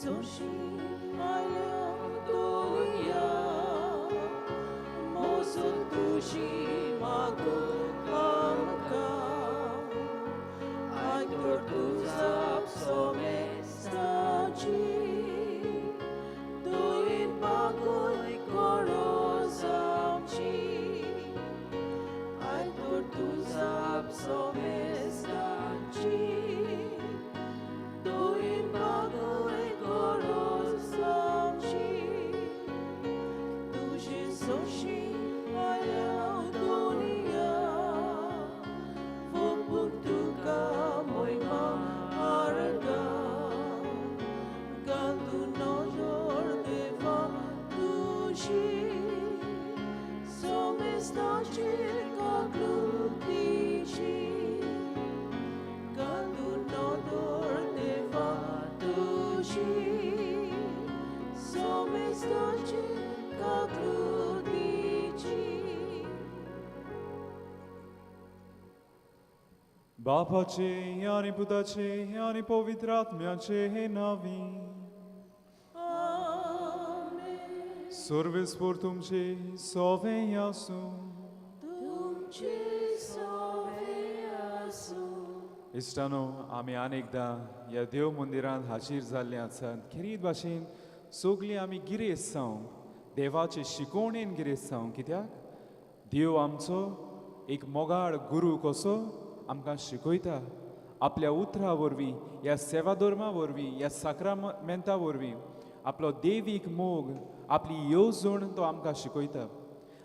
soshi Hallelujah Mosutushi Makukamka Aitor tuzap somestachi Tuin bagoy korozamchi Aitor tuzap somestachi Tuin bagoy korozamchi Tushi soshi Hallelujah Vupuktuka moima araga Gandu no jordeva tushi Somestachi kaglutici Gandu no jordeva tushi Somestachi kaglutici Bapace, ani Pudace, ani Povitratmiace, navi. Amen. Survis portumce, sove iasu. तुमचे सोवे आसू इष्टानो आमी अनेकदा या देव मंदिरांत हाजीर जाल्ले आसात खरीत भाशेन सगळीं आमी गिरेस्तांव देवाचे शिकवणेन गिरेस्तांव कित्याक देव आमचो एक मोगाळ गुरू कसो आमकां शिकयता आपल्या उतरां वरवीं ह्या सेवा धर्मा वरवीं ह्या साक्रामेंता वरवीं आपलो देवीक मोग आपली येवजण तो आमकां शिकयता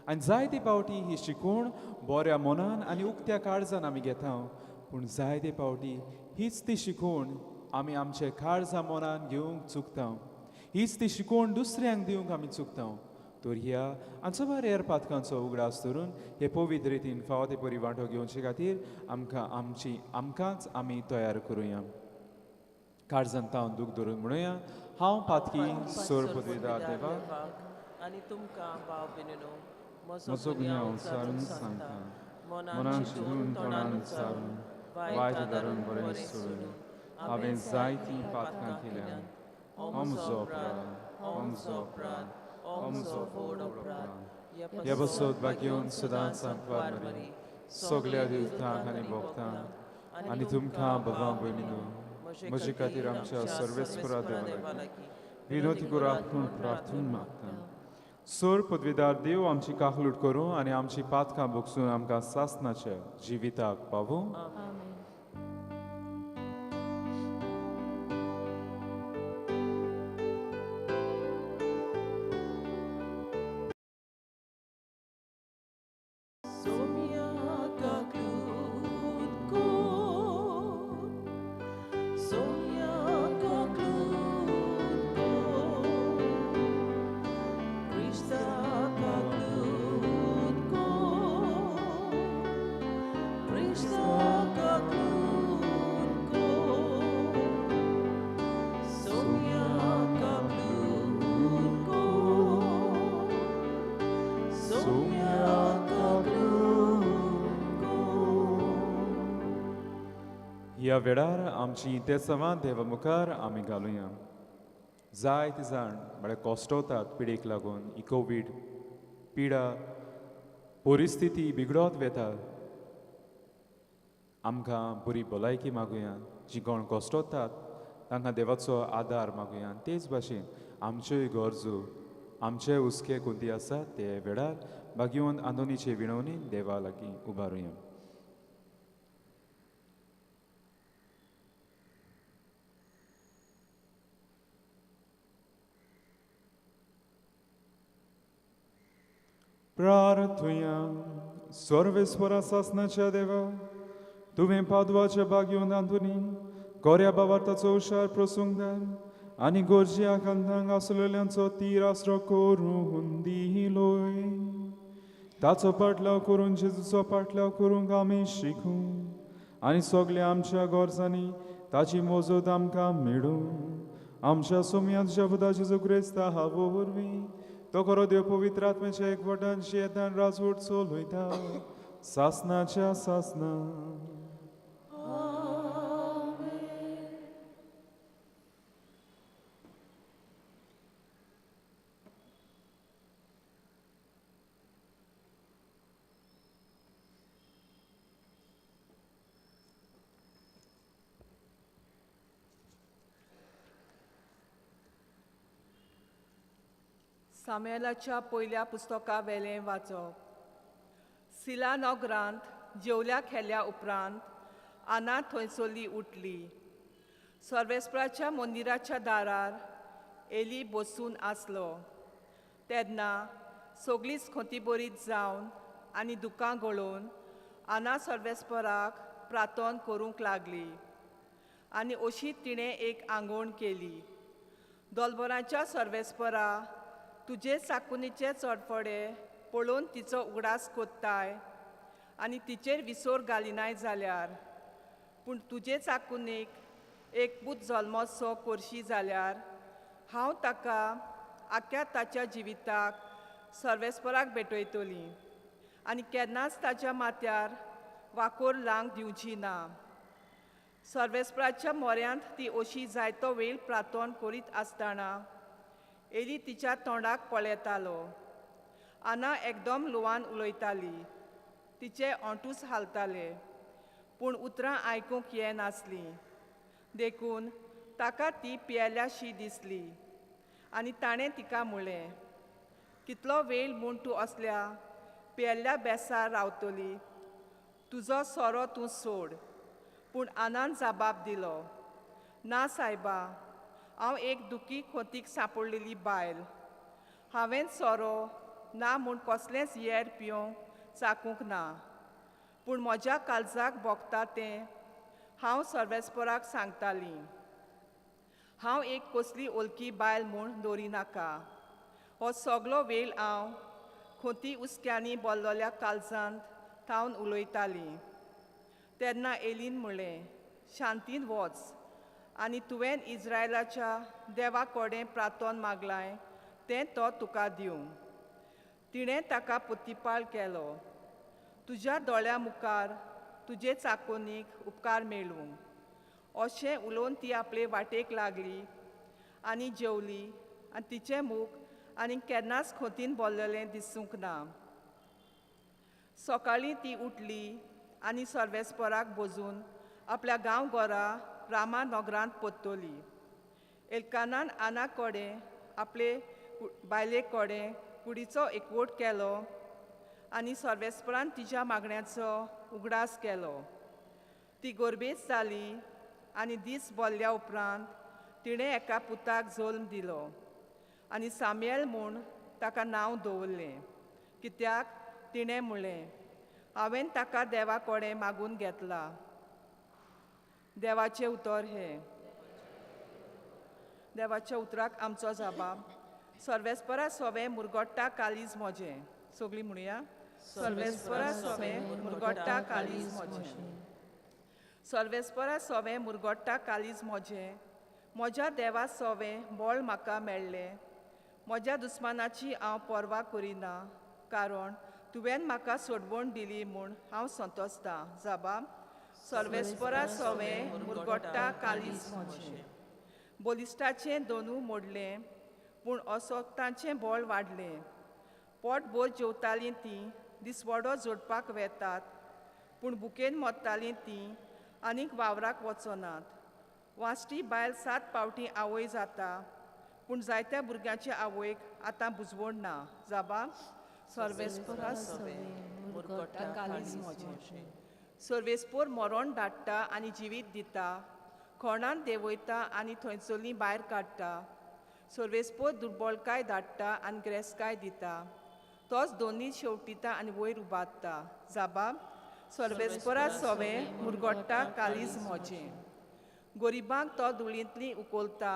आनी जायते पावटी ही शिकवण बऱ्या मनान आनी उक्त्या काळजान आमी घेता पूण जायते पावटी हीच ती शिकवण आमी आमचे काळजा मनान घेवंक चुकता हीच ती शिकवण दुसऱ्यांक दिवंक आमी चुकता तर ह्या आमचो बार हेर पातकांचो उगडास धरून हे पवित्र रितीन फावो ते परी वांटो घेवचे खातीर आमकांच आमी तयार करुया काळजांत तावन दूख धरून म्हणुया हांव पातकी सोर पदवीदार देवाक आनी तुमकां भाव भयणीनो म्हजो गुन्यांव उच्चारून सांगता मनान शिरून तोंडान उच्चारून वायट धरून बरें सोडून हांवें जायतीं पातकां केल्यात हो म्हजो अपराध हो म्हजो अपराध हो म्हजो व्हड अपराध ह्या बसत घेवन सदांच सांगपार बरी सगळ्या देवतांक आनी भक्तांक आनी तुमकां भावा भयणीनो म्हजे खातीर आमच्या सर्वेस्परा देवा लागीं विनोती करात म्हूण प्रार्थून मागता सोर पदवीदार देव आमची काकलूट करूं आनी आमची पातकां भोगसून आमकां सासनाच्या जिविताक पावूं ह्या वेळार आमची तेसवां देवा मुखार आमी घालुया जायते जाण बरे कश्टवतात पिडेक लागून ही कोवीड पिडा परिस्थिती बिगडत वेता आमकां बरी भलायकी मागुया जी कोण कश्टवतात तांकां देवाचो आदार मागुया तेच भाशेन आमच्योय गरजो आमचे हुस्के कोणती आसात ते वेळार भाग्यवंत आंदोनीचे विणवणी देवा लागीं उबारुया प्रार्थुया सर्वेस्परा सासनाच्या देवा तुवें पादवाच्या भाग्यवंत आंतोनीन गोऱ्या बाबार्ताचो हुशार प्रसंगार आनी गोरजिया खांदांक आसलेल्यांचो तीर आसरो करून दिलोय ताचो पाटलाव करून जेजूचो पाटलाव करूंक आमी शिकूं आनी सगळ्या आमच्या गरजांनी ताची मोजत आमकां मेळूं आमच्या सोम्यांत जेवदा जेजू क्रिस्ता हावो वरवीं तो खरो देव पवित्र आत्म्याच्या एकवटान शेतान राजवट चलयता सासनाच्या सासना सामुएलाच्या पयल्या पुस्तका वेलें वाचप. सिला नगरांत जेवल्या खेल्या उपरांत आना थंयसरली उठली. सर्वेस्पराच्या मंदिराच्या दारार एली बसून आसलो. तेन्ना सगळींच खोंतीबरीत जावन आनी दुकां गळोवन आना सर्वेस्पराक प्रार्थना करूंक लागली. आनी अशी तिणें एक आंगवण केली. दोलबराच्या सर्वेस्परा, तुजे चाकुनीचे चडफडे पळोवन तिचो उगडास कोत्ताय आनी तिचेर विसोर घालिनाय जाल्यार, पूण तुजे चाकुनीक एकपूत जल्मोसो करशी जाल्यार हांव ताका आख्या ताच्या जिविताक सर्वेस्पराक भेटयतलीं आनी केन्नाच ताच्या माथ्यार वाकोर लावंक दिवची ना. सर्वेस्पराच्या मोऱ्यांत ती अशी जायतो वेळ प्रार्थना करीत आसतना एली तिच्या तोंडाक पळयतालो. आना एकदम ल्हवान उलयताली. तिचे ओंठूच हालताले, पूण उतरां आयकूंक येनासलीं. देखून ताका ती पियेल्याशी दिसली आनी ताणें तिका म्हणलें, कितलो वेळ म्हूण तूं असल्या पियेल्ल्या बेसार रावतली? तुजो सोरो तूं सोड. पूण आनान जाबाब दिलो, ना सायबा, हांव एक दुखी खोतीक सांपडलेली बायल. हांवें सोरो ना म्हूण कसलेंच येर पिवंक चाकूंक ना. पूण म्हज्या काळजाक भोगता तें हांव सर्वेस्पराक सांगतालीं. हांव एक कसली ओलकी बायल म्हूण दवरिनाका. हो सगळो वेळ हांव खोती उस्क्यांनी भरलेल्या काळजांत थावन उलयतालीं. तेन्ना एलीन म्हणलें, शांतीन वच आनी तुवें इस्रायलाच्या देवा कडेन प्रार्थना मागलाय तें तो तुका दिवं. तिणें ताका पुतीपाळ केलो. तुज्या दोळ्या मुखार तुजे चाकोनीक उपकार मेळूं. अशें उलोवन ती आपले वाटेक लागली आनी जेवली आनी तिचें मूख आनी केन्नाच खोतीन भरलेलें दिसूंक ना. सकाळीं ती उठली आनी सर्वेस्पराक बजून आपल्या गांवघरा रामा नगरांत परतली. एल्कानान आना कडेन आपले बायले कडेन कुडीचो एकवट केलो आनी सर्वेस्परान तिच्या मागण्याचो उगडास केलो. ती गोरबेज जाली आनी दीस भरल्या उपरांत तिणें एका पुताक जल्म दिलो आनी सामुएल म्हूण ताका नांव दवरलें. कित्याक तिणें म्हणलें, हांवें ताका देवा कडेन मागून घेतला. देवाचें उतर हें. देवाच्या उतराक आमचो जाबाब. सर्वेस्परा सोवें मुरगोडटा कालीज म्हजें. सगळीं म्हणुया, सर्वेस्परा सोवें मुरगोडटा कालीज म्हजें. सर्वेस्परा सोवें मुरगोडटा कालीज म्हजें. म्हज्या देवा सोवें बळ म्हाका मेळ्ळें. म्हज्या दुस्मानाची हांव पर्वा करिना, कारण तुवें म्हाका सोडवण दिली म्हूण हांव संतोसतां. जाबाब, सर्वेस्परा सोवें मुरगोडटा कालीज म्हजें. बोलिस्टाचें दोनू मोडलें, पूण असोक्तांचें बळ वाडलें. पोटभर जेवतालीं तीं दिसवडो जोडपाक वेतात, पूण भुकेन मरतालीं तीं आनीक वावराक वचनात. वांसटी बायल 7 पावटी आवय जाता, पूण जायत्या भुरग्यांच्या आवयक आतां बुजवण ना. जाबाब, सर्वेस्परा सोवें मुरगोडटा कालीज म्हजें. सर्वेस्पोर मरण धाडटा आनी जिवीत दिता, खोणान देंवयता आनी थंयसरलीं भायर काडटा. सर्वेस्पोर दुर्बळकाय धाडटा आनी ग्रेसकाय दिता. तोच दोनी शेवटिता आनी वयर उबारता. जाबाब, सर्वेस्परा सोवें मुरगोडटा कालीज म्हजें. गोरिबांक तो धुळींतलीं उखलता,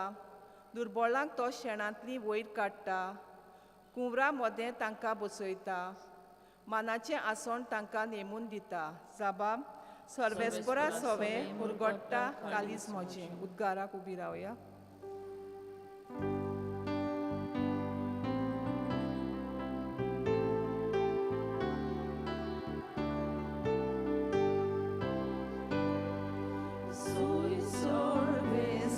दुर्बळांक तो शेणांतलीं वयर काडटा. कुंवरां मदें तांकां बसयता, मानाचें आसोण तांकां नेमून दिता. जाबाब, सर्वेस्परा सोवें मुरगोडटा कालीज म्हजें. उद्गाराक उबी रावया. Soy sorbespora,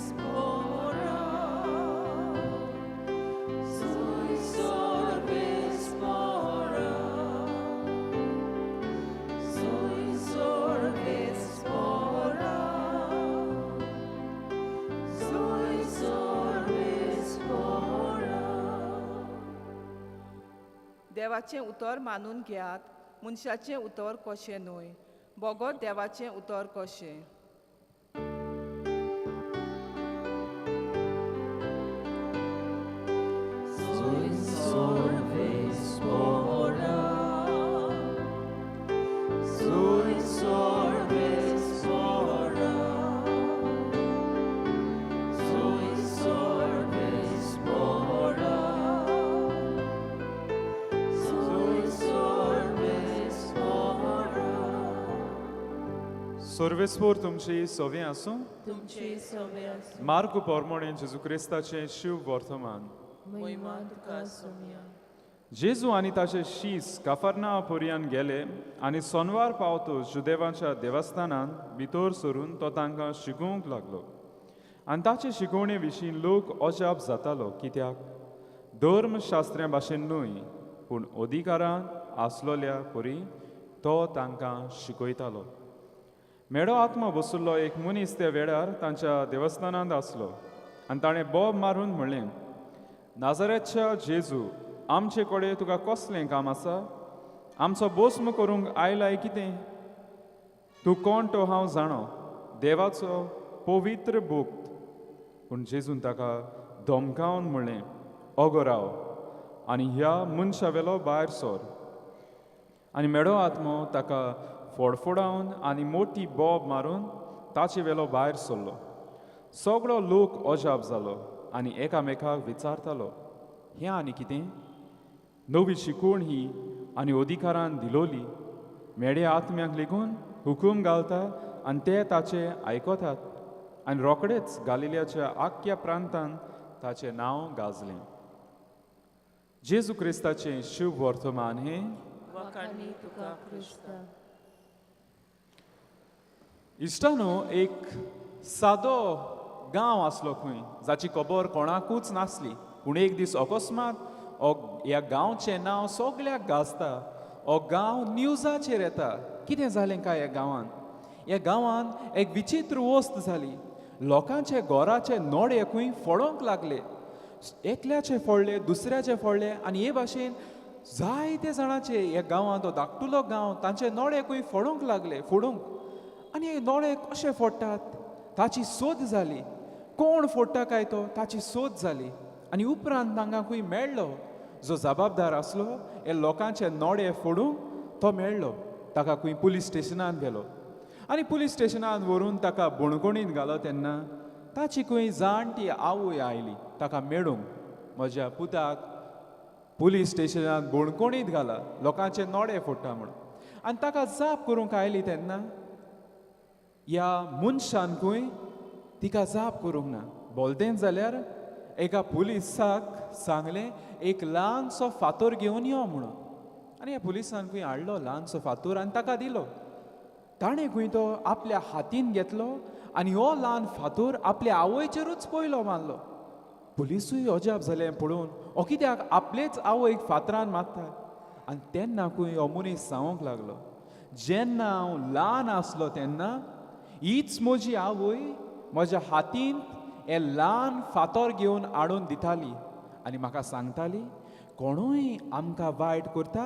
soy sorbespora, soy sorbespora, soy देवाचें उतर मानून घेयात मनशाचें उतर कशें न्हय बोगोत देवाचें उतर कशें. सर्वेस्पोर तुमची सोवी आसूं. तुमचे सवे आसूं. मार्क पोरमोणें जेजू क्रिस्ताचें शिव वर्तमान. महिमा तुका सोम्या. जेजू आनी ताचे शीस काफरना पर्यान गेले आनी सोनवार पावतूच जुदेवाच्या देवस्थानांत भितर सरून तो तांकां शिकोवंक लागलो. आनी ताचे शिकोवणे विशीं लोक अजाप जातालो कित्याक धर्मशास्त्र्या भाशेन न्हय पूण अधिकारान आसलोल्या परी तो तांकां शिकयतालो. मेडो आत्मा बसुल्लो एक मनीस त्या वेळार तांच्या देवस्थानांत आसलो आनी ताणें बोब मारून म्हणलें, नाजारेतच्या जेजू, आमचे कडेन तुका कसलें काम आसा? आमचो बोस्म करूंक आयलाय कितें? तूं कोण तो हांव जाणो, देवाचो पवित्र भक्त. पूण जेजून ताका धमकावन म्हणलें, ओगो राव आनी ह्या मनशा वेलो भायर सोर. आनी मेडो आत्मो ताका फोडफोडावन आनी मोठी बोब मारून ताचे वेलो भायर सरलो. सगळो लोक अजाप जालो आनी एकामेकाक विचारतालो, हें आनी कितें? नवी शिकवण ही आनी अधिकारान दिलोली मेडे आत्म्याक लेगून हुकूम घालता आनी ते ताचे आयकतात. आनी रोकडेच गालिल्याच्या आख्या प्रांतांत ताचें नांव गाजलें. जेजू क्रिस्ताचें शुभ वर्तमान हें. वखाणी तुका क्रिस्ता. इश्टानो, एक सादो गांव आसलो खंय जाची खबर कोणाकूच नासली. पूण एक दीस अकस्मात ह्या गांवचें नांव सगळ्याक गाजता. हो गांव न्यूजाचेर येता. कितें जालें काय ह्या गांवांत? ह्या गांवांत एक विचित्र वस्त जाली. लोकांचे घराचे नोडे खंय फोडोंक लागले. एकल्याचे फोडले, दुसऱ्याचे फोडले आनी हे भाशेन जायते जाणांचे ह्या गांवांत, हो धाकटुलो गांव, तांचे नोडे खंय फोडोंक लागले. आनी हे नोडे कशे फोडटात ताची सोद जाली. कोण फोडटा काय तो ताची सोद जाली. आनी उपरांत तांकां खंय मेळ्ळो जो जबाबदार आसलो हे लोकांचे नोडे फोडूंक, तो मेळ्ळो. ताका खंय पुलीस स्टेशनांत गेलो आनी पुलीस स्टेशनांत व्हरून ताका बुणकुणींत घालो तेन्ना ताची खंय जाणटी आवय आयली ताका मेळूंक. म्हज्या पुताक पुलीस स्टेशनांत बुणकुणींत घाला, लोकांचे नोडे फोडटा म्हणून. आनी ताका जाप करूंक आयली तेन्ना ह्या मनशान खंय तिका जाप करूंक ना. बोलतें जाल्यार एका पुलिसाक सांगलें एक ल्हानसो फातर घेवन यो म्हणून. आनी ह्या पुलिसान खंय हाडलो ल्हानसो फातर आनी ताका दिलो. ताणें खंय तो आपल्या हातीन घेतलो आनी हो ल्हान फातर आपल्या आवयचेरूच पयलो मारलो. पुलिसूय अजाप जालें पळोवन, हो कित्याक आपलेच आवयक फातरान मारता. आनी तेन्ना खंय हो मनीस सांगूंक लागलो, जेन्ना हांव ल्हान आसलो तेन्ना हीच म्हजी आवय म्हज्या हातीन हे ल्हान फातर घेवन हाडून दिताली आनी म्हाका सांगताली, कोणूय आमकां वायट करता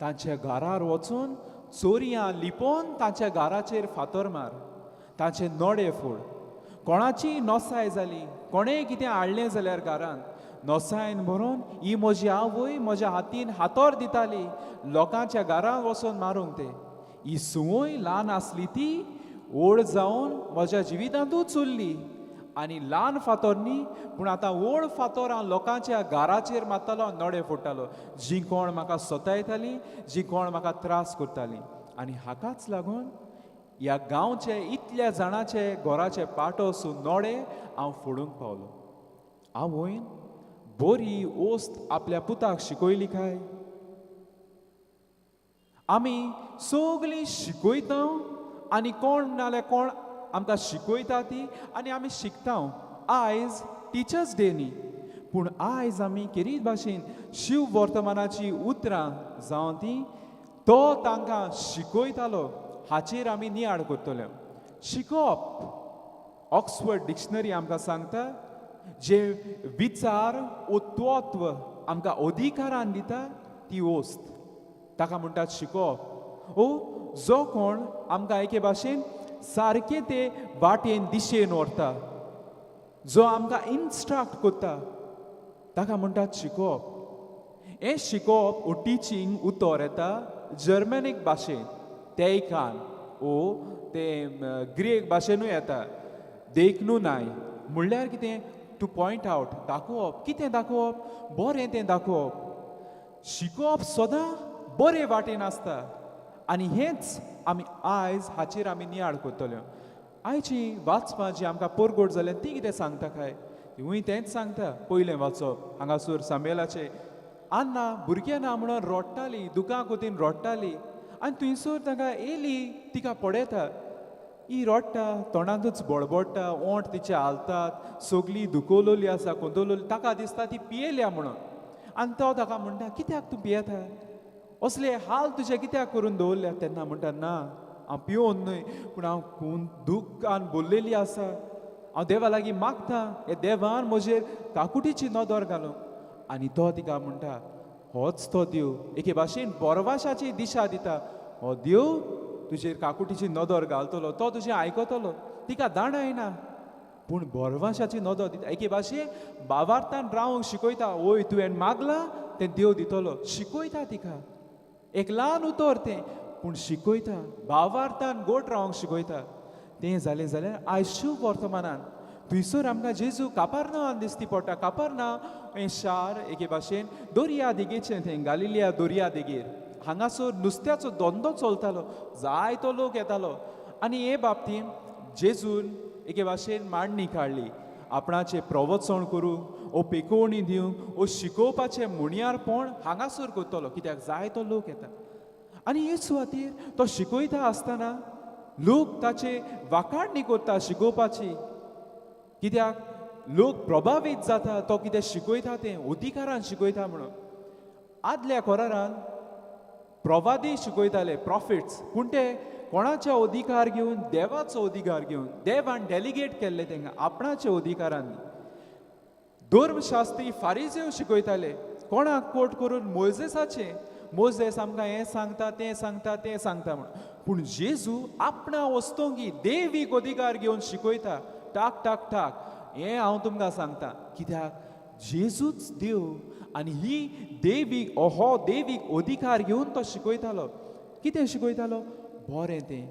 तांच्या घरार वचून चोरयां लिपोवन तांच्या घराचेर फातर मार, तांचे नोडे फोड. कोणाची नोसाय जाली, कोणेंय कितें हाडलें जाल्यार घरांत नोसायन भरून ही म्हजी आवय म्हज्या हातीन हातर दिताली लोकांच्या घरांत वचून मारूंक. ते ही सुवय ल्हान आसली ती व्हड जावन म्हज्या जिवितांतूच उरली आनी ल्हान फातर न्ही पूण आतां व्हड फातर हांव लोकांच्या घराचेर मारतालो, नोडे फोडटालो, जीं कोण म्हाका सतायतालीं, जीं कोण म्हाका त्रास करतालीं. आनी हाकाच लागून ह्या गांवचे इतल्या जाणांचे घराचे पाटोसून नोडे हांव फोडूंक पावलो. आवयन बरी ओस्त आपल्या पुताक शिकयली काय? आमी सगळीं शिकयता आनी कोण नाल्यार कोण आमकां शिकयता ती आनी आमी शिकता. आयज टिचर्स डे न्ही पूण आयज आमी केरीत भाशेन शिव वर्तमानाची उतरां जावं ती तो तांकां शिकयतालो हाचेर आमी नियाळ करतले. शिकोवप ऑक्सफर्ड डिक्शनरी आमकां सांगता जे विचार ओ तत्व आमकां अधिकारान दिता ती वस्त ताका म्हणटात शिकोवप ओ जो कोण आमकां एके भाशेन सारके ते वाटेन दिशेन व्हरता जो आमकां इन्स्ट्रक्ट करता ताका म्हणटात शिकोवप हें शिकोवप ओ टिचींग उतर येता जर्मनीक भाशेन तेयकान ओ ते ग्रीक भाशेनूय येता देखनू नाय म्हणल्यार कितें टू पॉयंट आवट दाखोवप कितें दाखोवप बरें तें दाखोवप शिकोवप सदां बरे वाटेन आसता आनी हेंच आमी आयज हाचेर आमी नियाळ करतल्यो आयची वाचपां जी आमकां परगोट जाल्यार ती कितें सांगता काय तिवूय तेंच सांगता पयलें वाचप हांगासर सामेलाचे आन्ना भुरगें ना म्हणून रडटाली दुकां कोतीन रडटाली आनी थंयसर ताका येयली तिका पडयता ही रडटा तोंडांतूच बडबडटा ओंठ तिचे हालतात सगळीं दुखोवलोली आसा कोंतोलोली ताका दिसता ती पियेल्या म्हणून आनी तो ताका म्हणटा कित्याक तूं पियेता असले हाल तुजे कित्याक करून दवरल्या तेन्ना म्हणटा ना हांव पिवोन न्हय पूण हांव खून दुख्खान भरलेली आसा हांव देवा लागीं मागतां हे देवान म्हजेर काकुटीची नदर घालूंक आनी तो तिका म्हणटा होच तो देव एके भाशेन बोरवाशाची दिशा दिता हो देव तुजेर काकुटीची नदर घालतलो तो तुजें आयकतलो तिका दांड येना पूण बोरवाशाची नदर दिता एके भाशेन भावार्थान रावंक शिकयता ओय तुवें मागलां तें देव दितलो शिकयता तिका एक ल्हान उतर तें पूण शिकयता भावार्थान गोट रावंक शिकयता तें जालें जाल्यार आयज शुभ वर्तमानान थंयसर आमकां जेजू कापारनांवान दिसती पडटा कापारनांव हें शार एके भाशेन दर्या देगेचें थंय गालिलिया दर्या देगेर हांगासर नुस्त्याचो धंदो चलतालो जायतो लोक येतालो आनी हे बाबतीन जेजून एके भाशेन मांडणी काडली आपणाचें प्रवचन करूंक ओ पेकोवणी दिवंक ओ शिकोवपाचें मुणयारपण हांगासर करतलो कित्याक जायतो लोक येता आनी हे सुवातेर तो शिकयता आसतना लोक ताचे वाखाणणी करता शिकोवपाची कित्याक लोक प्रभावीत जाता तो कितें शिकयता तें अधिकारान शिकयता म्हणून आदल्या कोरारान प्रवादी शिकयताले प्रॉफिट्स पूण ते कोणाचे अधिकार घेवन देवाचो अधिकार घेवन देवान डेलिगेट केल्ले तांकां आपणाचे अधिकारान धर्मशास्त्री फारिजेव शिकयताले कोणाक कोट करून मोजेसाचे मोजेस आमकां हें सांगता तें सांगता तें सांगता म्हणून पूण जेजू आपणा वस्तोंगी देवीक अधिकार घेवन शिकयता टाक टाक टाक हें हांव तुमकां सांगता कित्याक जेजूच देव आनी ही देवीक हो देवीक अधिकार घेवन तो शिकयतालो कितें शिकयतालो बरें तें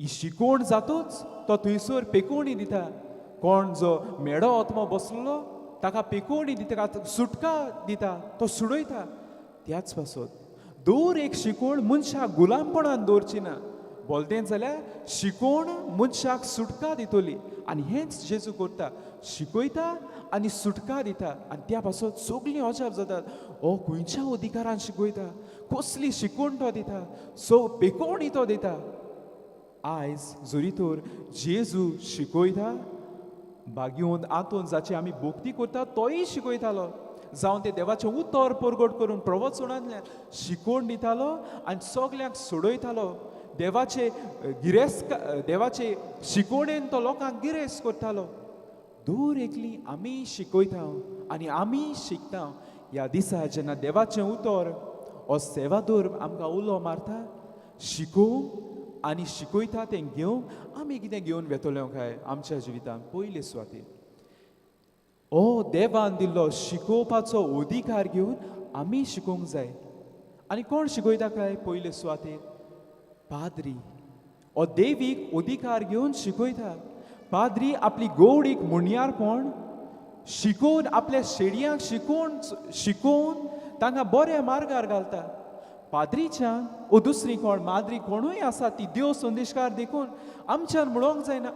ही शिकोवण जातूच तो थंयसर पेकोवणी दिता कोण जो मेडो ओतमो बसलो ताका पेकोवणी दिता सुटका दिता तो सुडयता त्याच पासून दर एक शिकोवण मनशाक गुलामपणान दवरची ना बोलतें जाल्यार शिकोवण मनशाक सुटका दितली आनी हेंच जेजू करता शिकयता आनी सुटका दिता आनी त्या पासून सगळीं अजाप जातात हो खंयच्या अधिकारान शिकयता कसली शिकोवण तो दिता सो पेकोवणी तो दिता आयज जरी तर जेजू शिकयता बागेवन आतून जाची आमी भोक्ती करता तोय शिकयतालो जावं ते देवाचें उतर परगट करून प्रवचनांतल्यान शिकोवण दितालो आनी सगल्यांक सोडयतालो देवाचे देवाचे शिकोवणेन तो लोकांक गिरेस्त करतालो दूर एकली आमी शिकयता आनी आमी शिकता ह्या दिसा जेन्ना देवाचें उतर हो सेवादोर आमकां उलो मारता शिकोवंक आनी शिकयता तें घेवंक आमी कितें घेवन वेतल्यो काय आमच्या जिवितांत पयले सुवातेर हो देवान दिल्लो शिकोवपाचो अधिकार घेवन आमी शिकोवंक जाय आनी कोण शिकयता काय पयले सुवातेर पाद्री हो देवीक अधिकार घेवन शिकयता पाद्री आपली गोडीक मुणयारपण शिकोवन आपल्या शेडयांक शिकोवन तांकां बऱ्या मार्गार घालता पाद्रीच्यान ओ दुसरी कोण माद्री कोणूय आसा ती देव संदेशकार देखून आमच्यान म्हणोंक जायना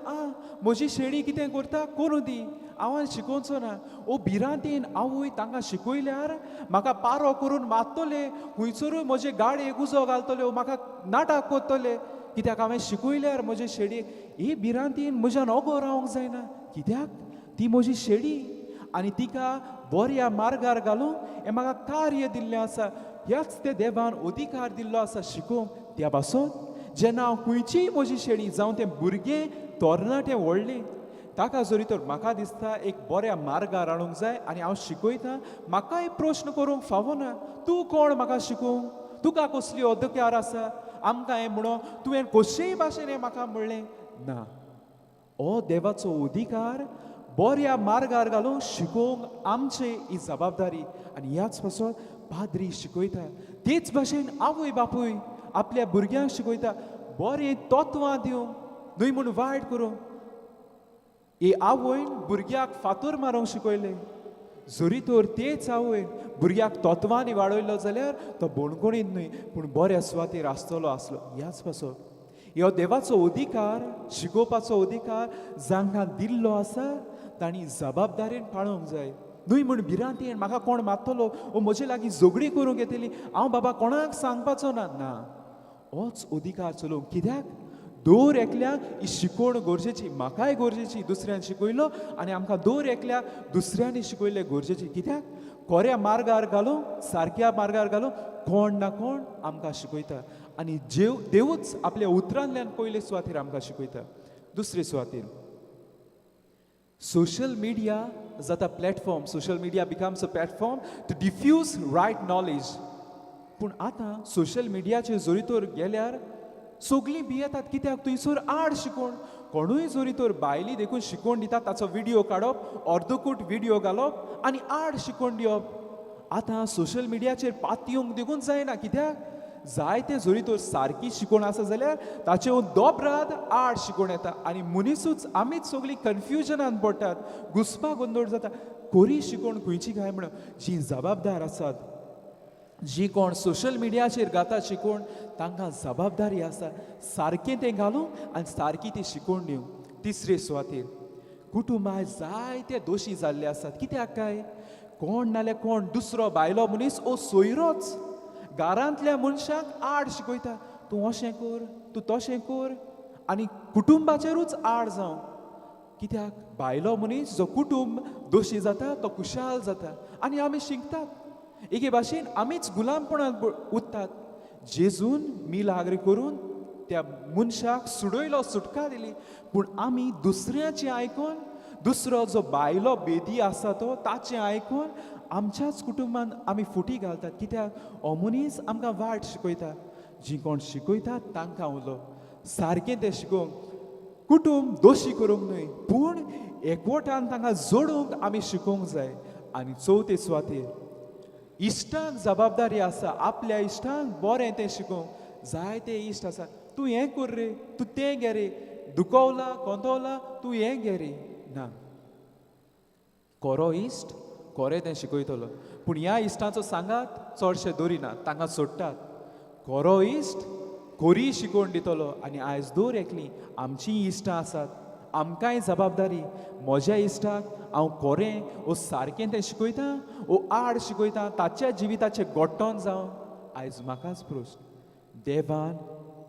म्हजी शेडी कितें करता करूं दी हांवें शिकोवचो ना ओ भिरांतीन आवय तांकां शिकयल्यार म्हाका पारो करून मारतले खंयसरूय म्हजे गाडयेक उजो घालतले म्हाका नाटक करतले कित्याक हांवें शिकयल्यार म्हजे शेडयेक ही भिरांतीन म्हज्यान ओगो रावंक जायना कित्याक ती म्हजी शेडी आनी तिका बऱ्या मार्गार घालूंक हें म्हाका कार्य दिल्लें आसा ह्याच ते देवान अधिकार दिल्लो आसा शिकोवंक त्या पासून जेन्ना हांव खंयचीय म्हजी शेडी जावं तें भुरगें तरणाटें व्हडलें ताका जरी तर म्हाका दिसता एक बऱ्या मार्गार हाडूंक जाय आनी हांव शिकयतां म्हाकाय प्रश्न करूंक फावना तूं कोण म्हाका शिकोवंक, तुका कसली अधिकार आसा आमकां हें म्हणो, तुवें कशेय भाशेन हें म्हाका म्हणलें ना. हो देवाचो अधिकार बऱ्या मार्गार घालून शिकोवंक आमची ही जबाबदारी. आनी ह्याच पासून पाद्री शिकयता. तेच भाशेन आवय बापूय आपल्या भुरग्यांक शिकयता बरें तत्वां दिवंक, न्हय म्हूण वायट करूंक. ही आवयन भुरग्याक फातर मारूंक शिकयलें. जरी तर तेच आवयन भुरग्याक तत्वांनी वाडयलो जाल्यार तो बोणकोणीत न्हय पूण बऱ्या सुवातेर आसलो. ह्याच पासून ह्यो देवाचो अधिकार, शिकोवपाचो अधिकार जांकां दिल्लो आसा तांणी जबाबदारेन पाळोवंक जाय. न्हय म्हूण भिरांतीन म्हाका कोण मारतलो वो म्हजे लागीं झगडी करूंक येतली, हांव बाबा कोणाक सांगपाचो ना. ना, होच अधिकार चलोवंक. कित्याक दर एकल्याक ही शिकोवण गरजेची. म्हाकाय गरजेची दुसऱ्यान शिकयलो आनी आमकां दर एकल्याक दुसऱ्यांनी शिकयलें गरजेची. कित्याक खऱ्या मार्गार घालूंक, सारक्या मार्गार घालूंक कोण ना कोण आमकां शिकयता. आनी देवूच आपल्या उतरांतल्यान पयले सुवातेर आमकां शिकयता. दुसरे सुवातेर सोशल मिडिया जाता platform. Social media becomes a platform to diffuse right knowledge. पूण आतां सोशल मिडियाचेर जरी तर गेल्यार सगळीं भियेतात. कित्याक थंयसर आड शिकोवण. कोणूय जरी तर भायली देखून शिकोवण दिता ताचो व्हिडिओ काडप, अर्दकूट व्हिडिओ घालप आनी आड शिकोवण दिवप. आतां सोशल मिडियाचेर पातयेवंक देखून जायना. कित्याक जायते जरी तर सारकी शिकोवण आसा जाल्यार ताचेर दोबराद आड शिकोवण येता आनी मनीसूच आमीच सगळीं कन्फ्युजनान पडटात, घुसपा गोंदळ जाता. खरी शिकोवण खंयची काय म्हणून जी जबाबदार आसात, जी कोण सोशल मिडियाचेर घाता शिकोवण तांकां जबाबदारी आसा सारकें तें घालूंक आनी सारकी ती शिकोवण दिवंक. तिसरे सुवातेर कुटुंबाय जायते दोशी जाल्ले आसात. कित्याक काय कोण नाल्यार कोण दुसरो भायलो मनीस ओ सोयरोच घरांतल्या मनशाक आड शिकयता. तूं अशें कर, तूं तशें कर आनी कुटुंबाचेरूच आड जावं. कित्याक भायलो मनीस जो कुटुंब दोशी जाता तो खुशाल जाता आनी आमी शिकतात. एके भाशेन आमीच गुलामपणांत उत्तात. जेजून मिलाग्र करून त्या मनशाक सुडयलो, सुटका दिली. पूण आमी दुसऱ्याचें आयकून, दुसरो जो भायलो बेदी आसा तो ताचें आयकून आमच्याच कुटुंबान आमी फुटी घालतात. कित्याक हो मनीस आमकां वायट शिकयता. जी कोण शिकयतात तांकां उलो सारकें तें शिकोवंक. कुटुंब दोशी करूंक न्हय पूण एकवटान तांकां जोडूंक आमी शिकोवंक जाय. आनी चवथे सुवातेर इश्टांक जबाबदारी आसा. आपल्या इश्टांक बरें तें शिकोवंक. जायते इश्ट आसा, तूं हें कर रे, तूं तें घे रे, दुखवला कोंतवला तूं हें घे रे. ना, खरो इश्ट खरें तें शिकयतलो. पूण ह्या इश्टांचो सांगात चडशे दवरिनात, तांकां सोडटात. खरो इश्ट खरी शिकोवण दितलो. आनी आयज दर एकलीं आमचीं इश्टां आसात. आमकांय जबाबदारी म्हज्या इश्टाक हांव खरें वो सारकें तें शिकयतां वो आड शिकयतां ताच्या जिविताचें गोठण जावं. आयज म्हाकाच प्रश्न. देवान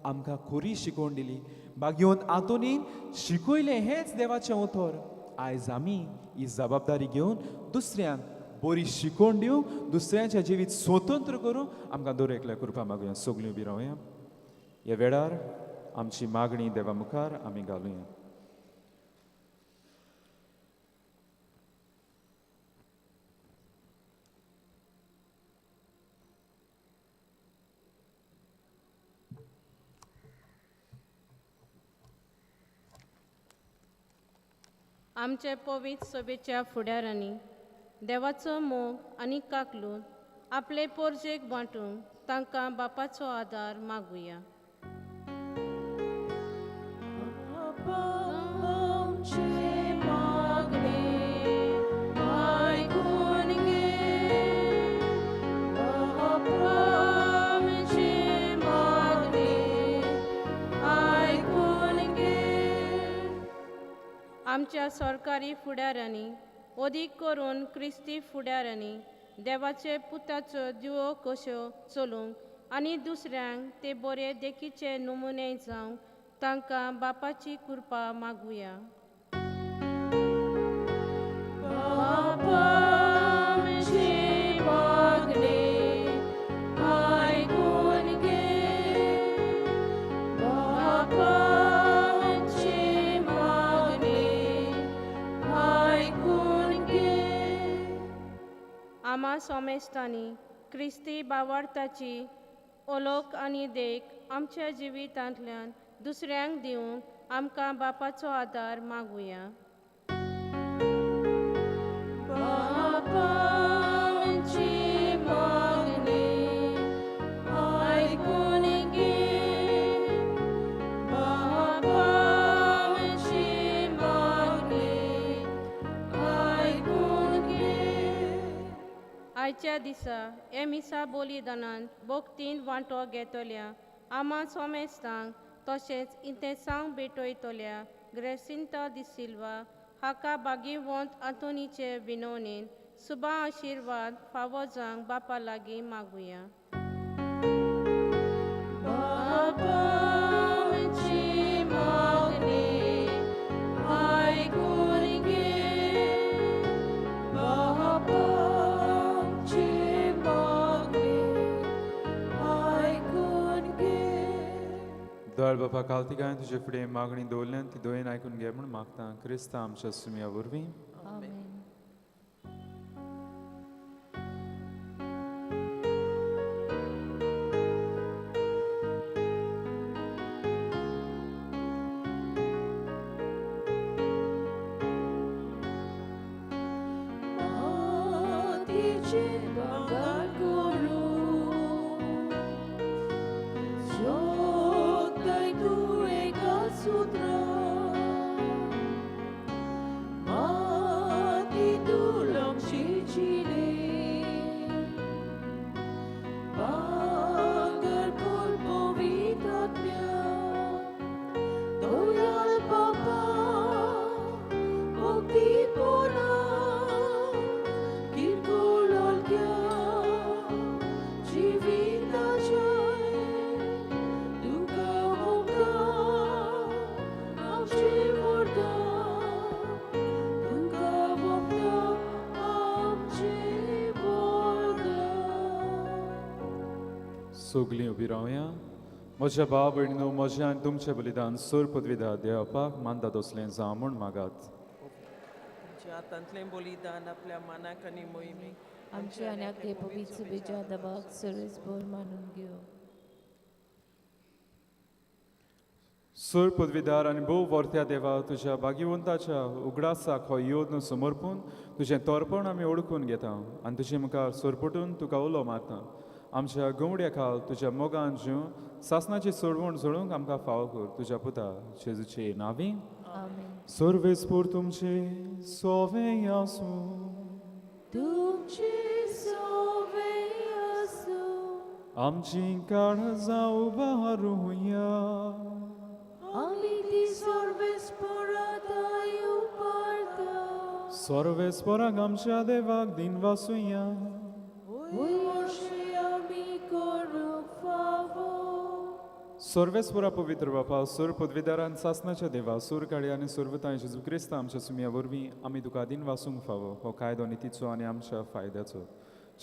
आमकां खरी शिकोवण दिली. बागेवन हातूंनी शिकयलें हेंच देवाचें उतर. आयज आमी ही जबाबदारी घेवन दुसऱ्यांक बरी शिकोवण दिवंक, दुसऱ्यांचें जिवीत स्वतंत्र करूंक आमकां दर एकल्या कृपा मागुया. सगळीं उबी रावया. ह्या वेळार आमची मागणी देवा मुखार आमी घालुया. आमचे पवित्र सभेच्या फुडाऱ्यांनी देवाचो मोग आनी काकलून आपले पोरजेक वांटूंक तांकां बापाचो आदार मागुया. आमच्या सरकारी फुडाऱ्यांनी अदीक करून क्रिस्ती फुडाऱ्यांनी देवाचे पुताच्यो दिवो कश्यो चलोवंक आनी दुसऱ्यांक ते बरे देखीचे नमुने जावंक तांकां बापाची कृपा मागुया. आमा सोमेस्तांनी क्रिस्ती भावार्थाची ओळख आनी देख आमच्या जिवितांतल्यान दुसऱ्यांक दिवंक आमकां बापाचो आदार मागुया. आयच्या दिसा हे मिसा बलिदानांत भक्तीन वांटो घेतल्या आमा सोमेस्तांक तशेंच इंतेसांक भेटयतल्या ग्रेसिंता दी सिल्वा हाका भाग्यवंत आंतोनीचे विनवणेन सुबा आशिर्वाद फावो जावंक बापा लागीं मागुया. दयाळ बापा कालतिकाय तुजे फुडें मागणी दवरल्यान ती दोयेन आयकून घे म्हूण मागता क्रिस्ता आमच्या सुमया वरवीं. आमेन. सोगलीं उबी रावया. म्हज्या भाव भयणीनो म्हजें आनी तुमचें बलिदान सूर पदवीदार देवपाक मानतात असलें जावं म्हूण मागात. तुमच्या हातांतलें बलिदान आपल्या मनाक आनी मोहिमेक आमच्या आन्याक ते पवित्र बेजा दबाक सर्वेस्पर मानून घेव. सूर पदवीदार आनी भोव वर्त्या देवा तुज्या भाग्यवंताच्या उगडासाक हो योद समर्पून तुजें तोरपण आमी ओळखून घेता आनी तुजे मुखार सोरपटून तुका उलो मारता. आमच्या गवड्या खाल तुज्या मोगान जीव सासनाची सोडवण जोडूंक आमकां फावो कर तुज्या पुता जेजूचे नांवीं. आमेन. सर्वेस्पर तुमचे सोवें आसूं. तुमचे सोवे आसूं. आमची काळजां उबारूया. आमी ती सर्वेस्परांत उपारता. सर्वेस्पराक आमच्या देवाक दिन वासुया. सर्वेस्परा पवित्र बापा सूर पदवीदारान सासनाच्या देवा सूर काळी आनी सर्वताय जेजू क्रिस्त आमच्या सुमया वरवीं आमी तुका दिन वासूंक फावो हो कायदो नितीचो आनी आमच्या फायद्याचो.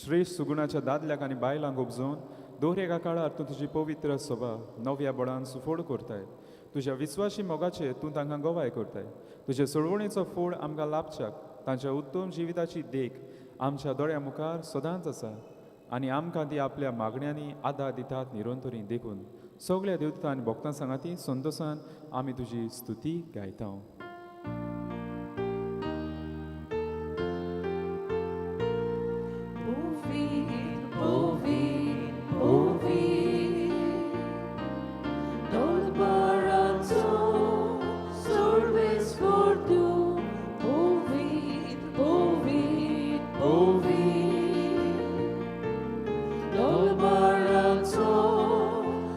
श्रेश्ठ सुगुणाच्या दादल्याक आनी बायलांक उपजोवन दोऱ्या काळार तूं तुजी पवित्र सभा नव्या बळान सुफोड करताय. तुज्या विस्वासी मोगाचेर तूं तांकां गोवाय करताय. तुजे सोडवणेचो फोड आमकां लाभच्याक तांच्या उत्तम जिविताची देख आमच्या दोळ्या मुखार सदांच आसा आनी आमकां ती आपल्या मागण्यांनी आदार दितात निरंतरी देखून सगळ्या देवतां आनी भक्तां सांगाती संतोशान आमी तुजी स्तुती गायता.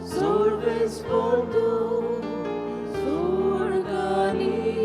Sorves por tu, Konkani.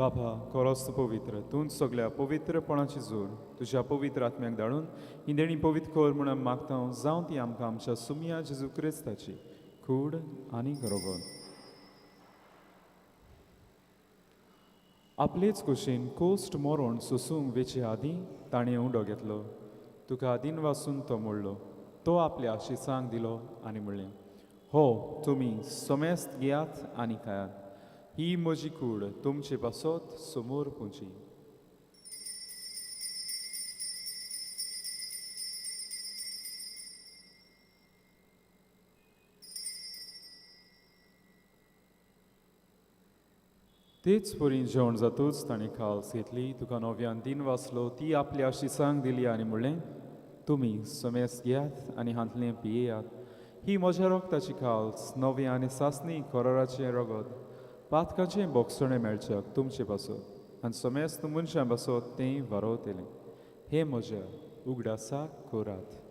बापा खरोच तूं पवित्र तूं सगळ्या पवित्रपणाची जोर तुज्या पवित्र आत्म्याक धाडून ही देणी पवित्र कर म्हणून मागता जावं ती आमकां आमच्या सुमया जेजू क्रिस्ताची कूड आनी गरोगोन आपलेच कुशीन कोस्ट मोरोण सोसूंक वेचे आदीं ताणें उंडो घेतलो तुका आदीन वाचून तो म्हणलो तो आपल्या शिसांक दिलो आनी म्हणलें हो तुमी सोमेस्त घेयात आनी खायात ही म्हजी कूड तुमचे पासत समोर पुंची तेच परीन जेवण जातूच ताणें खालस घेतली तुका नव्यान दिन वाचलो ती आपल्या शिसांक दिली आनी म्हणलें तुमी सोमेस्त घेयात आनी हांतलें पियेयात ही म्हज्या रोगताची खालस नवें आनी सासणी कोराराचें रगत पातकाचें बोगसणें मेळच्याक तुमचे पासत आनी सोमेस्त मनशां पासत तें वारोवतलें हे म्हज्या उगडासाक कोरात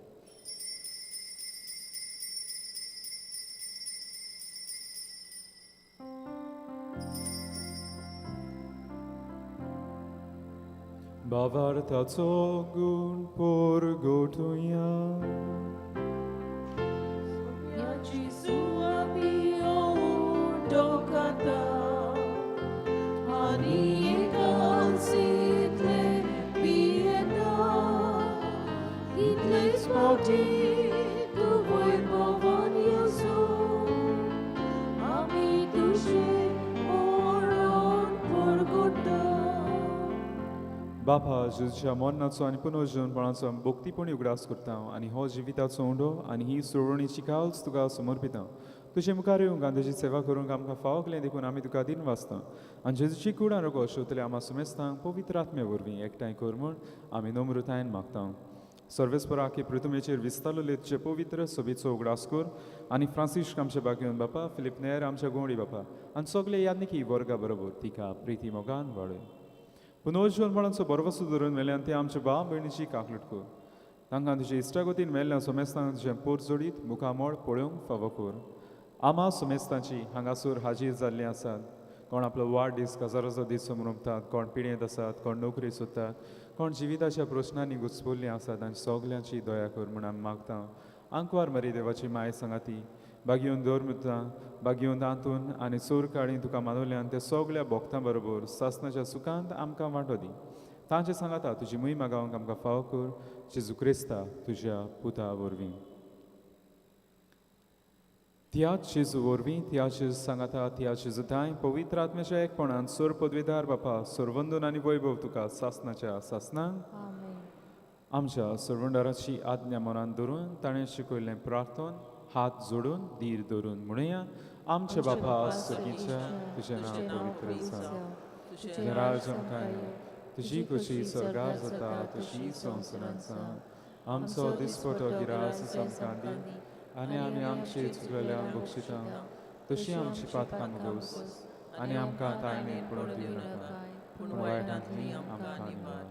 Bavartaco gun porgotuja. Jaci suavi tocata, ani calcitle pieta, itle spoti tu voi povan Jesu, ami duše oron porgota. बापा जेजूच्या मरणाचो आनी पुनर्जीवनपणाचो भोक्तीपणी उगडास करता आनी हो जिविताचो उंडो आनी ही सोडवणीची कावच तुका समर्पिता तुजे मुखार येवंक आनी तेजी सेवा करूंक आमकां फावकलें देखून आमी तुका दिन वाचता आनी जेजूची कुडा रगो शिवतले आमा सुमेस्तांक पवित्र आत्मे वरवीं एकठांय कर म्हूण आमी नम्रतायेन मागता सर्वेस्पराके पृथ्वीचेर विस्तारलेले तुजे पवित्र सभेचो उगडास कर आनी फ्रांसीस आमचे बागेवन बापा फिलिप नेर आमच्या गोंडी बापा आनी सगळे यादनिकी वर्गा बरोबर तिका प्रिती मोगान वाडय पुनर्जीवनपणाचो बरवसो धरून मेल्यान ते आमच्या भाव भयणीची काकलूट कर तांकां तुजे इश्टागतीन मेल्ल्या सोमेस्तांक तुजें पोर जोडीत मुखामोळ पळोवंक फावो कर आमा सोमेस्तांची हांगासर हाजीर जाल्लीं आसात कोण आपलो वाडदीस काजाराचो दीस मनयतात कोण पिडेंत आसात कोण नोकरी सोदतात कोण जिविताच्या प्रश्नांनी घुसपल्लीं आसात आनी सगल्यांची दया कर म्हूण आमी मागता आंकवार मरी देवाची माय सांगाती बागीवन दवरता बागीवन आंतून आनी चोर काडीन तुका मानवल्यान ते सगळ्या भोगतां बरोबर सासणाच्या सुखांत आमकां वांटो दी तांचे सांगाता तुजी मोहीम गावंक आमकां फावो कर जेजू क्रिस्ता तुज्या पुता वरवीं त्याच जेजू वरवीं त्या जेजू सांगाता त्या जेजू थंय पवित्र आत्म्याच्या एकपणान सोर पदवीदार बापा सोरवंदन आनी वैभव तुका सासणाच्या सासणांक आमच्या सोरवंडाराची आज्ञा मनान धरून ताणें शिकयल्लें प्रार्थन हात जोडून धीर धरून म्हणुया आमचे बापा सुर्गीच्या तुजें नांव पवित्र जावं तुजें राज आमकां येवं तुजी खुशी स्वर्गार जाता तशी संवसारांत जावं आमचो दिसपतो गिरास आमकां दी आनी आमी आमचे चुकलेल्यांक बक्षिता तशी आमची पातकां मुगोस आनी आमकां ताळमेन पडूंक दिवं नाका पूण वायटांतली आमकां निवार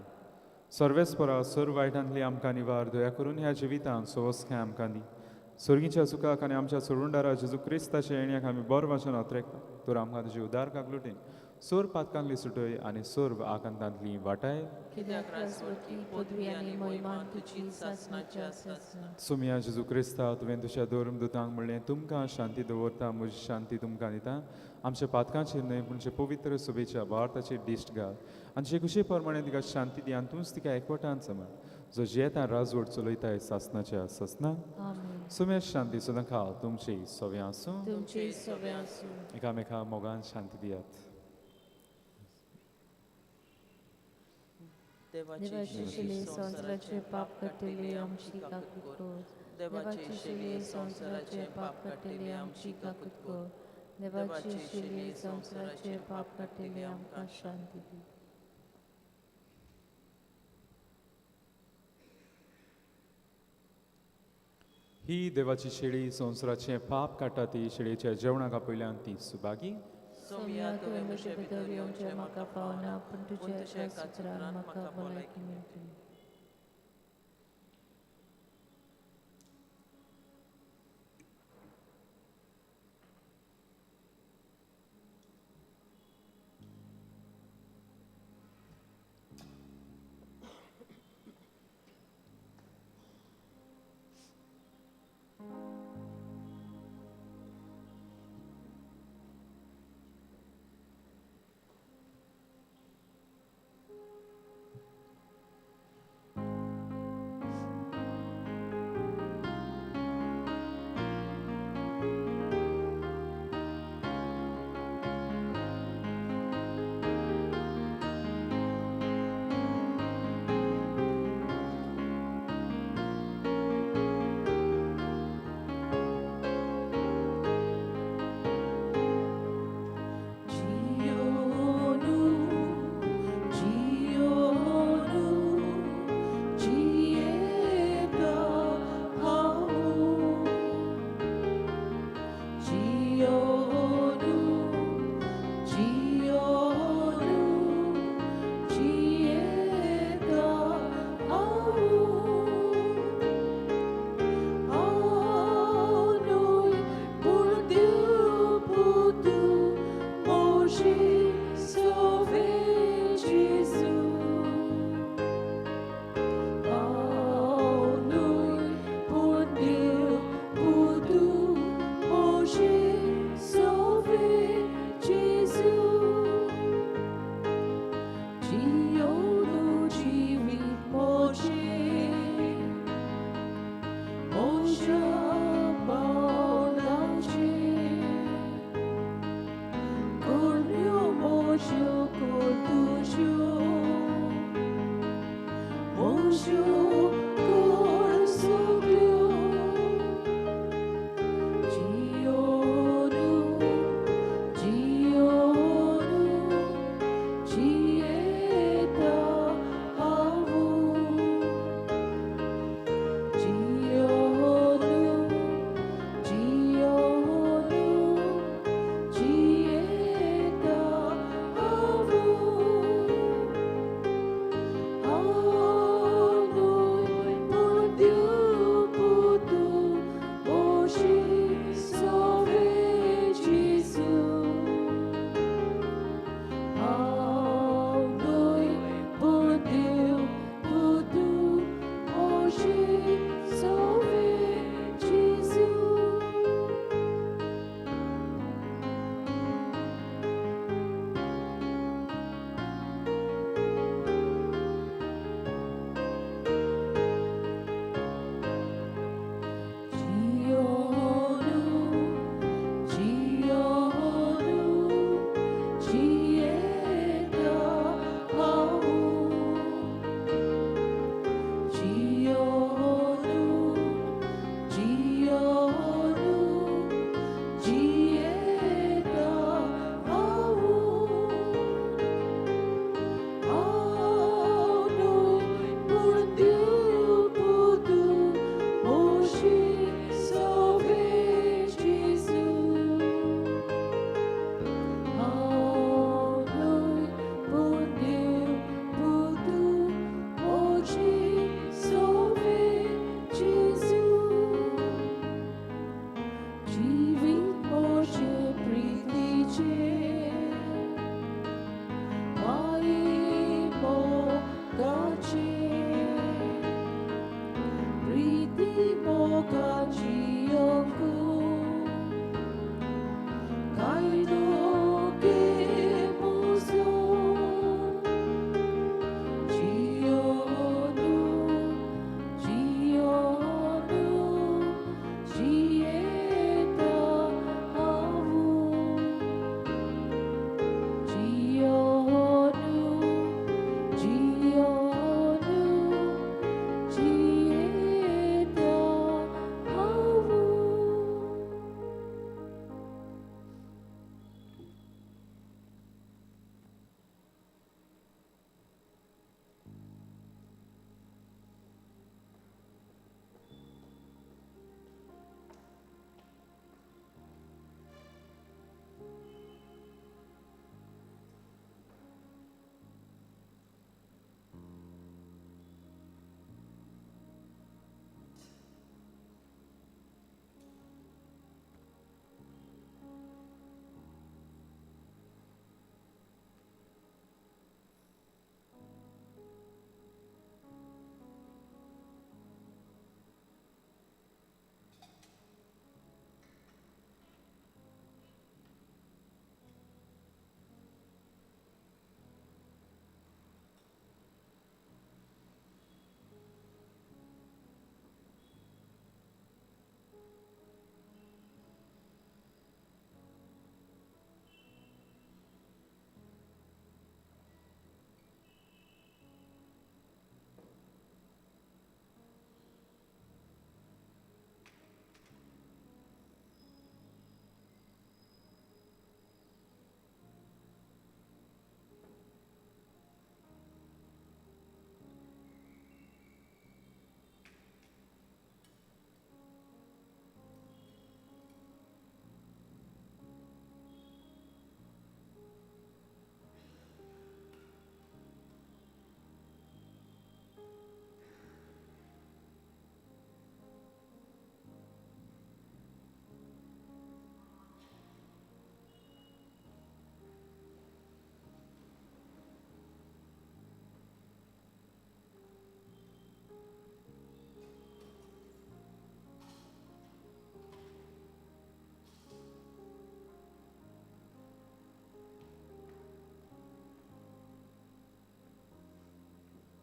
सर्वेस्परा सर वायटांतली आमकां निवार दया करून ह्या जिवितांत सोवस्काय आमकां दी सुर्गीच्या सुखाक आनी आमच्या सोडूंडारा जेजू क्रिस्ताच्या येण्याक आमी बरो वाचन अत्रेकता तर आमकां तुजी उदार काकलुटीन सोर पातकांतली सुटय आनी सोर आकांतांतली वाटाय कित्याक राजवटी पदवी आनी मोहिमान तुजी सासणाची आसा सुमया जेजू क्रिस्ता तुवें तुज्या धर्मदुतांक म्हणलें तुमकां शांती दवरता म्हजी शांती तुमकां दिता आमच्या पातकांचेर न्हय पूण पवित्र सभेच्या भारताचेर दिश्ट घाल आनी जे कुशे प्रमाणे तिका शांती दी आनी तूंच तिका एकवटान समान जो जेता राजवट चलयताय सासणाच्या सासना सुमेर शांती सुद्दां खाल तुमची सव्या आसूं तुमची सव्या आसूं एकामेका मोगान शांती दियात देवाची शिले संवसाराचे पाप कट्टेले आमची काकूट कर देवाची शिले संवसाराचे पाप कट्टेले आमची काकूट कर देवाची शिले संवसाराचे पाप कट्टेले आमकां शांती दी ही देवाची शेळी संवसाराचे पाप काडटा ती शेळयेच्या जेवणाक पयल्यान ती सुभागी सोम्या तुवें म्हजे भितर येवचें म्हाका पावना पूण तुजे कातरान म्हाका भलायकी मेळटली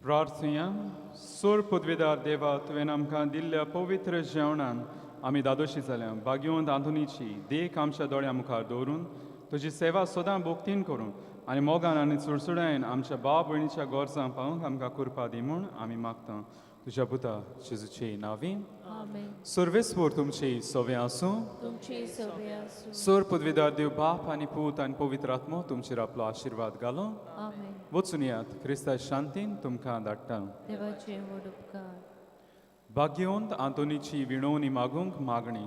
प्रार्थुया सोर पदवेदार देवा तुवें आमकां दिल्ल्या पवित्र जेवणान आमी दादोशी जाल्या भाग्यवंत आंतोनीची देख आमच्या दोळ्या मुखार दवरून तुजी सेवा सदां भोगतीन करून आनी मोगान आनी सुडसुडायेन आमच्या भाव भयणीच्या गोरजां पावूंक आमकां कृपा दी म्हूण आमी मागता तुज्या पुता जेजूचे नांवीन आमेन. सर्वेस्वर तुमची सोवे आसूं तुमची सवय आसूं. सोर पदवेदार देव बाप आनी पूत आनी पवित्र आत्मो तुमचेर आपलो आशिर्वाद घालो आमेन. वचून यात क्रिस्ता शांतीन तुमकां धाडटा देवाचे व्हड उपकार. भाग्यवंत आंतोनीची विणवणी मागूंक मागणी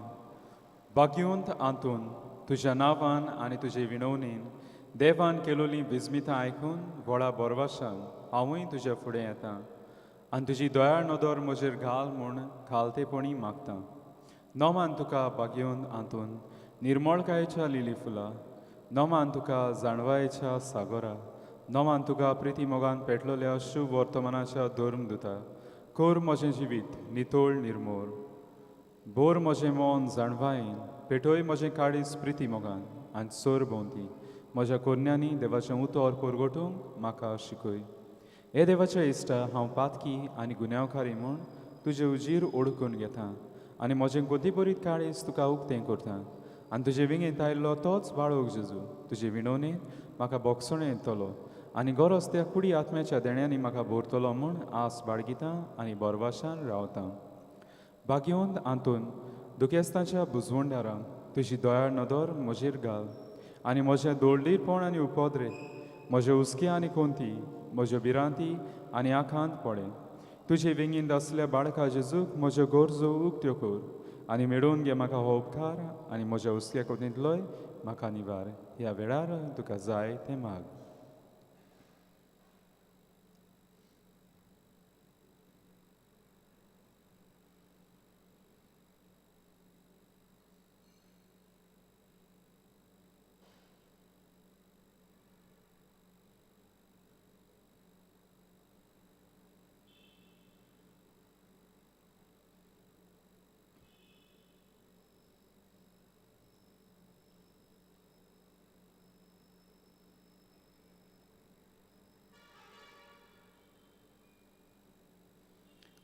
भाग्यवंत आंतून तुज्या नांवान आनी तुजे विणवणेन देवान केलोली विस्मितां आयकून व्हडा बोरवाशान हांवूय तुज्या फुडें येतां आनी तुजी दोयाळ नदर म्हजेर घाल म्हूण घालतेपणी मागता नोमान तुका भाग्यवंत आंतून निर्मळकायेच्या लिली फुलां नोमान तुका जाणवायेच्या सागोरा नोमान तुका प्रिती मोगान पेटलोल्या शुभ वर्तमानाच्या धर्म दुता कोर म्हजें जिवीत नितोळ निर्मोर बोर म्हजें मोन जाणवायेन पेटोय म्हजें काळीज प्रिती मोगान आनी चोर भोंवती म्हज्या कोन्यांनी देवाचें उतर परगटूंक म्हाका शिकय हे देवाच्या इश्टा हांव पातकी आनी गुन्यांवकारी म्हूण तुजे उजीर ओळखून घेता आनी म्हजें गोदीबरीत काळीज तुका उक्तें करता आनी तुजे विंगेंत आयिल्लो तोच बाळोक जेजू तुजे विणवणेन म्हाका बोगसणें येतलो आनी गरज त्या कुडी आत्म्याच्या देण्यांनी म्हाका भरतलो म्हूण आस बाळगितां आनी बोरवाशान रावतां भाग्यवंत आंतून दुखेस्तांच्या बुजवंडारांक तुजी दोयाळ नदर म्हजेर घाल आनी म्हजें दोळडीरपण आनी उपद्रे म्हज्यो उस्की आनी कोंती म्हज्यो भिरांती आनी आखांत पडे तुजे विंगींत आसल्या बाळका जेजूक म्हज्यो गरजो उक्त्यो कर आनी मेळोवन घे म्हाका हो उपकार आनी म्हज्या उस्क्या कोंतींतलोय म्हाका निवार ह्या वेळार तुका जाय तें माग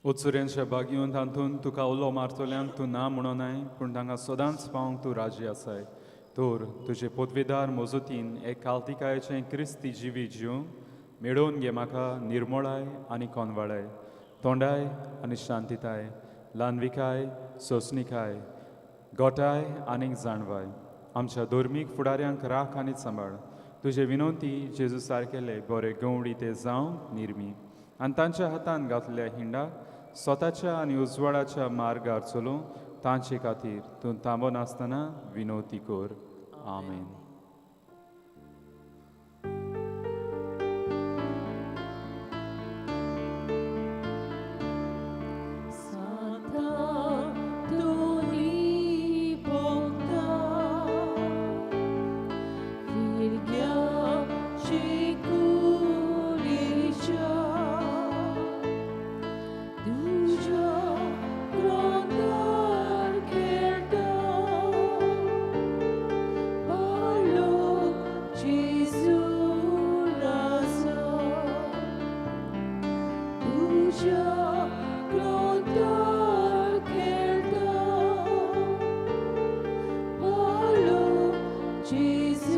उत्सुऱ्यांच्या भाग्यवंत हातून तुका उलो मारतल्यांक तूं ना म्हणोनाय पूण तांकां सदांच पावंक तूं राजी आसाय तर तुजे पोतवेदार मोजूतीन एक काल्तिकायेचें क्रिस्ती जिवी जिवंक मेळोवन घे म्हाका निर्मळाय आनी कोनवाळाय तोंडाय आनी शांतीताय ल्हानविकाय सोंसणिकाय गोठाय आनीक जाणवाय आमच्या धर्मीक फुडाऱ्यांक राख आनी सांबाळ तुजे विनंती जेजू सारकेले बरे गवळी ते जावंक निर्मी आनी तांच्या हातान घातलेल्या हिंडाक स्वताच्या आनी उजवाडाच्या मार्गार चलूंक तांचे खातीर तूं थांबो नासतना विनवती कर आमेन Jesus.